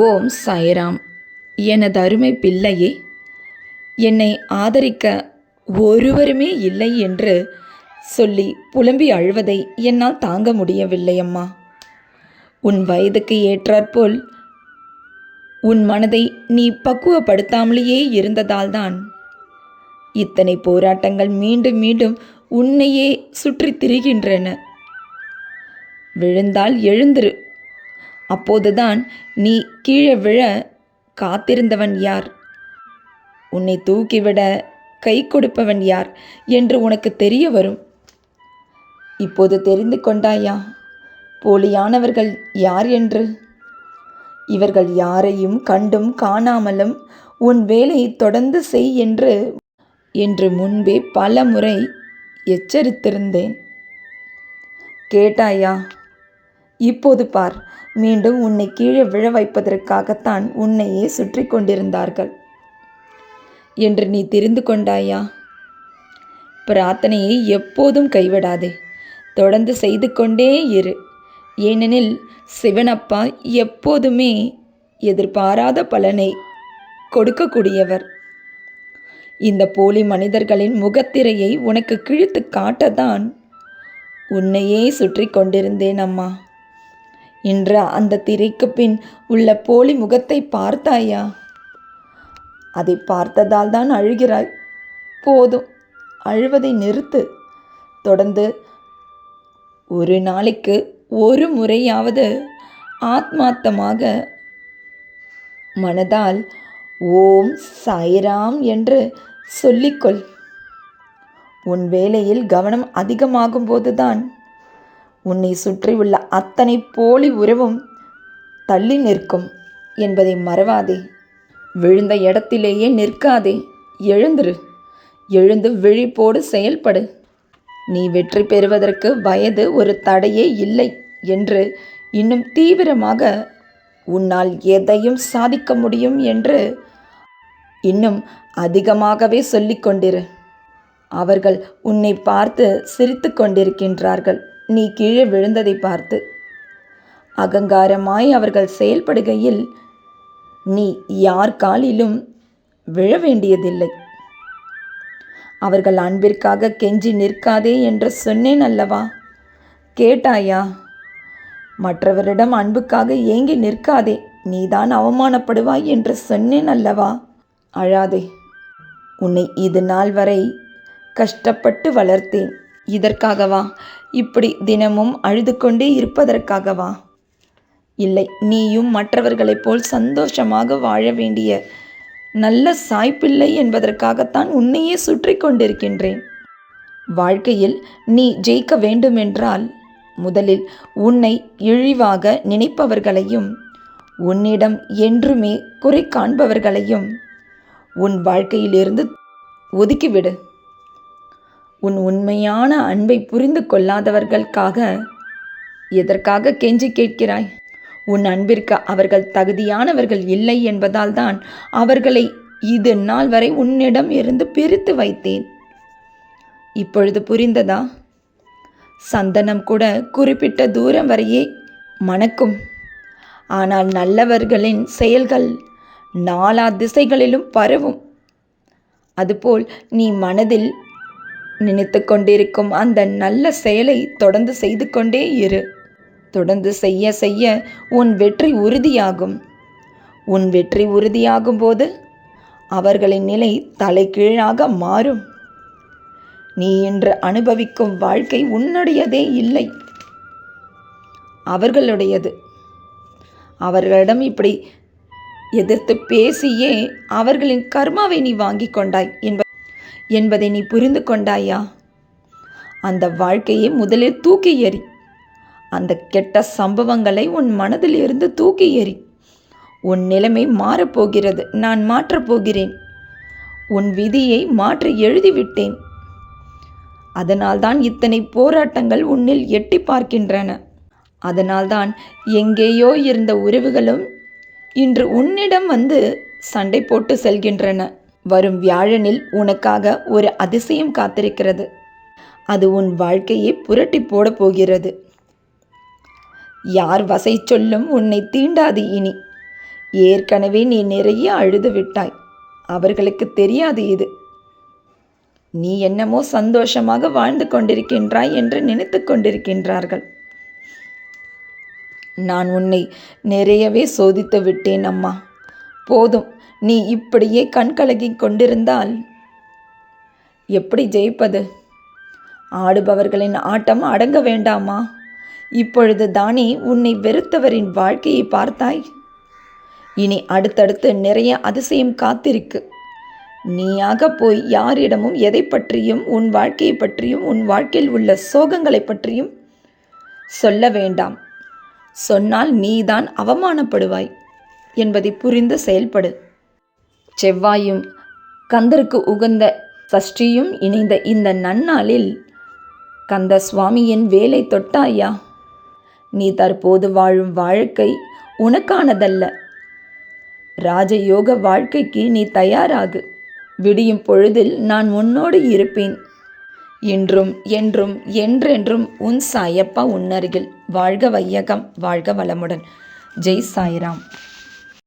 ஓம் சாய்ராம். எனது அருமை பிள்ளையே, என்னை ஆதரிக்க ஒருவருமே இல்லை என்று சொல்லி புலம்பி அழுவதை என்னால் தாங்க முடியவில்லை அம்மா. உன் வயதுக்கு ஏற்றாற்போல் உன் மனதை நீ பக்குவப்படுத்தாமலேயே இருந்ததால்தான் இத்தனை போராட்டங்கள் மீண்டும் மீண்டும் உன்னையே சுற்றி திரிகின்றன. விழுந்தால் எழுந்திரு. அப்போதுதான் நீ கீழே விழ காத்திருந்தவன் யார், உன்னை தூக்கிவிட கை கொடுப்பவன் யார் என்று உனக்கு தெரிய வரும். இப்போது தெரிந்து கொண்டாயா போலியானவர்கள் யார் என்று? இவர்கள் யாரையும் கண்டும் காணாமலும் உன் வேலையை தொடர்ந்து செய் என்று முன்பே பல முறை எச்சரித்திருந்தேன். கேட்டாயா? இப்போது பார், மீண்டும் உன்னை கீழே விழ வைப்பதற்காகத்தான் உன்னையே சுற்றி கொண்டிருந்தார்கள் என்று நீ தெரிந்து கொண்டாயா? பிரார்த்தனையை எப்போதும் கைவிடாதே, தொடர்ந்து செய்து கொண்டே இரு. ஏனெனில் சிவனப்பா எப்போதுமே எதிர்பாராத பலனை கொடுக்கக்கூடியவர். இந்த போலி மனிதர்களின் முகத்திரையை உனக்கு கிழித்து காட்டத்தான் உன்னையே சுற்றி கொண்டிருந்தேன் அம்மா. இன்று அந்த திரைக்கு பின் உள்ள போலி முகத்தை பார்த்தாயா? அதை பார்த்ததால் தான் அழுகிறாய். போதும், அழுவதை நிறுத்து. தொடர்ந்து ஒரு நாளைக்கு ஒரு முறையாவது ஆத்மார்த்தமாக மனதால் ஓம் சாய்ராம் என்று சொல்லிக்கொள். உன் வேலையில் கவனம் அதிகமாகும் போதுதான் உன்னை சுற்றியுள்ள அத்தனை போலி உறவும் தள்ளி நிற்கும் என்பதை மறவாதே. விழுந்த இடத்திலேயே நிற்காதே, எழுந்திரு. எழுந்து விழிப்போடு செயல்படு. நீ வெற்றி பெறுவதற்கு வயது ஒரு தடையே இல்லை என்று இன்னும் தீவிரமாக உன்னால் எதையும் சாதிக்க முடியும் என்று இன்னும் அதிகமாகவே சொல்லிக் கொண்டிரு. அவர்கள் உன்னை பார்த்து சிரித்து கொண்டிருக்கின்றார்கள். நீ கீழே விழுந்ததை பார்த்து அகங்காரமாய் அவர்கள் செயல்படுகையில் நீ யார் காலிலும் விழ வேண்டியதில்லை. அவர்கள் அன்பிற்காக கெஞ்சி நிற்காதே என்று சொன்னேன் அல்லவா? கேட்டாயா? மற்றவரிடம் அன்புக்காக ஏங்கி நிற்காதே, நீதான் அவமானப்படுவாய் என்று சொன்னேன் அல்லவா? அழாதே. உன்னை இது நாள் வரை கஷ்டப்பட்டு வளர்த்தேன். இதற்காகவா? இப்படி தினமும் அழுது கொண்டே இருப்பதற்காகவா? இல்லை, நீயும் மற்றவர்களைப் போல் சந்தோஷமாக வாழ வேண்டிய நல்ல சாய்ப்பில்லை என்பதற்காகத்தான் உன்னையே சுற்றி கொண்டிருக்கின்றேன். வாழ்க்கையில் நீ ஜெயிக்க வேண்டுமென்றால் முதலில் உன்னை இழிவாக நினைப்பவர்களையும் உன்னிடம் என்றுமே குறை காண்பவர்களையும் உன் வாழ்க்கையிலிருந்து ஒதுக்கிவிடு. உன் உண்மையான அன்பை புரிந்து கொள்ளாதவர்களுக்காக எதற்காக கெஞ்சி கேட்கிறாய்? உன் அன்பிற்கு அவர்கள் தகுதியானவர்கள் இல்லை என்பதால் தான் அவர்களை இது நாள் வரை உன்னிடம் இருந்து பிரித்து வைத்தேன். இப்பொழுது புரிந்ததா? சந்தனம் கூட குறிப்பிட்ட தூரம் வரையே மணக்கும். ஆனால் நல்லவர்களின் செயல்கள் நாலா திசைகளிலும் பரவும். அதுபோல் நீ மனதில் நினைத்து கொண்டிருக்கும் அந்த நல்ல செயலை தொடர்ந்து செய்து கொண்டே இரு. தொடர்ந்து செய்ய செய்ய உன் வெற்றி உறுதியாகும். உன் வெற்றி உறுதியாகும் போது அவர்களின் நிலை தலைகீழாக மாறும். நீ இன்று அனுபவிக்கும் வாழ்க்கை உன்னுடையதே இல்லை, அவர்களுடையது. அவர்களிடம் இப்படி எதிர்த்து பேசியே அவர்களின் கர்மாவை நீ வாங்கி கொண்டாய் என்பதை நீ புரிந்து கொண்டாயா? அந்த வாழ்க்கையை முதலில் தூக்கி எறி. அந்த கெட்ட சம்பவங்களை உன் மனதில் இருந்து தூக்கி எறி. உன் நிலைமை மாறப்போகிறது. நான் மாற்றப்போகிறேன். உன் விதியை மாற்றி எழுதிவிட்டேன். அதனால்தான் இத்தனை போராட்டங்கள் உன்னில் எட்டி பார்க்கின்றன. அதனால்தான் எங்கேயோ இருந்த உறவுகளும் இன்று உன்னிடம் வந்து சண்டை போட்டு செல்கின்றன. வரும் வியாழனில் உனக்காக ஒரு அதிசயம் காத்திருக்கிறது. அது உன் வாழ்க்கையை புரட்டி போட போகிறது. யார் வசை சொல்லும் உன்னை தீண்டாது இனி. ஏற்கனவே நீ நிறைய அழுது விட்டாய். அவர்களுக்கு தெரியாது இது. நீ என்னமோ சந்தோஷமாக வாழ்ந்து கொண்டிருக்கின்றாய் என்று நினைத்து கொண்டிருக்கின்றார்கள். நான் உன்னை நிறையவே சோதித்து விட்டேன் அம்மா. போதும், நீ இப்படியே கண்கலங்கி கொண்டிருந்தால் எப்படி ஜெயிப்பது? ஆடுபவர்களின் ஆட்டம் அடங்க வேண்டாமா? இப்பொழுது தானே உன்னை வெறுத்தவரின் வாழ்க்கையை பார்த்தாய். இனி அடுத்தடுத்து நிறைய அதிசயம் காத்திருக்கு. நீயாக போய் யாரிடமும் எதை பற்றியும், உன் வாழ்க்கையை பற்றியும், உன் வாழ்க்கையில் உள்ள சோகங்களை பற்றியும் சொல்ல வேண்டாம். சொன்னால் நீதான் அவமானப்படுவாய் என்பதை புரிந்து செயல்படு. செவ்வாயும் கந்தருக்கு உகந்த சஷ்டியும் இணைந்த இந்த நன்னாளில் கந்த சுவாமியின் வேலை தொட்டாயா? நீ தற்போது வாழும் வாழ்க்கை உனக்கானதல்ல. ராஜயோக வாழ்க்கைக்கு நீ தயாராகு. விடியும் பொழுதில் நான் உன்னோடு இருப்பேன். இன்றும் என்றும் என்றென்றும் உன் சாயப்பா உன்னருகில். வாழ்க வையகம், வாழ்க வளமுடன். ஜெய் சாய்ராம்.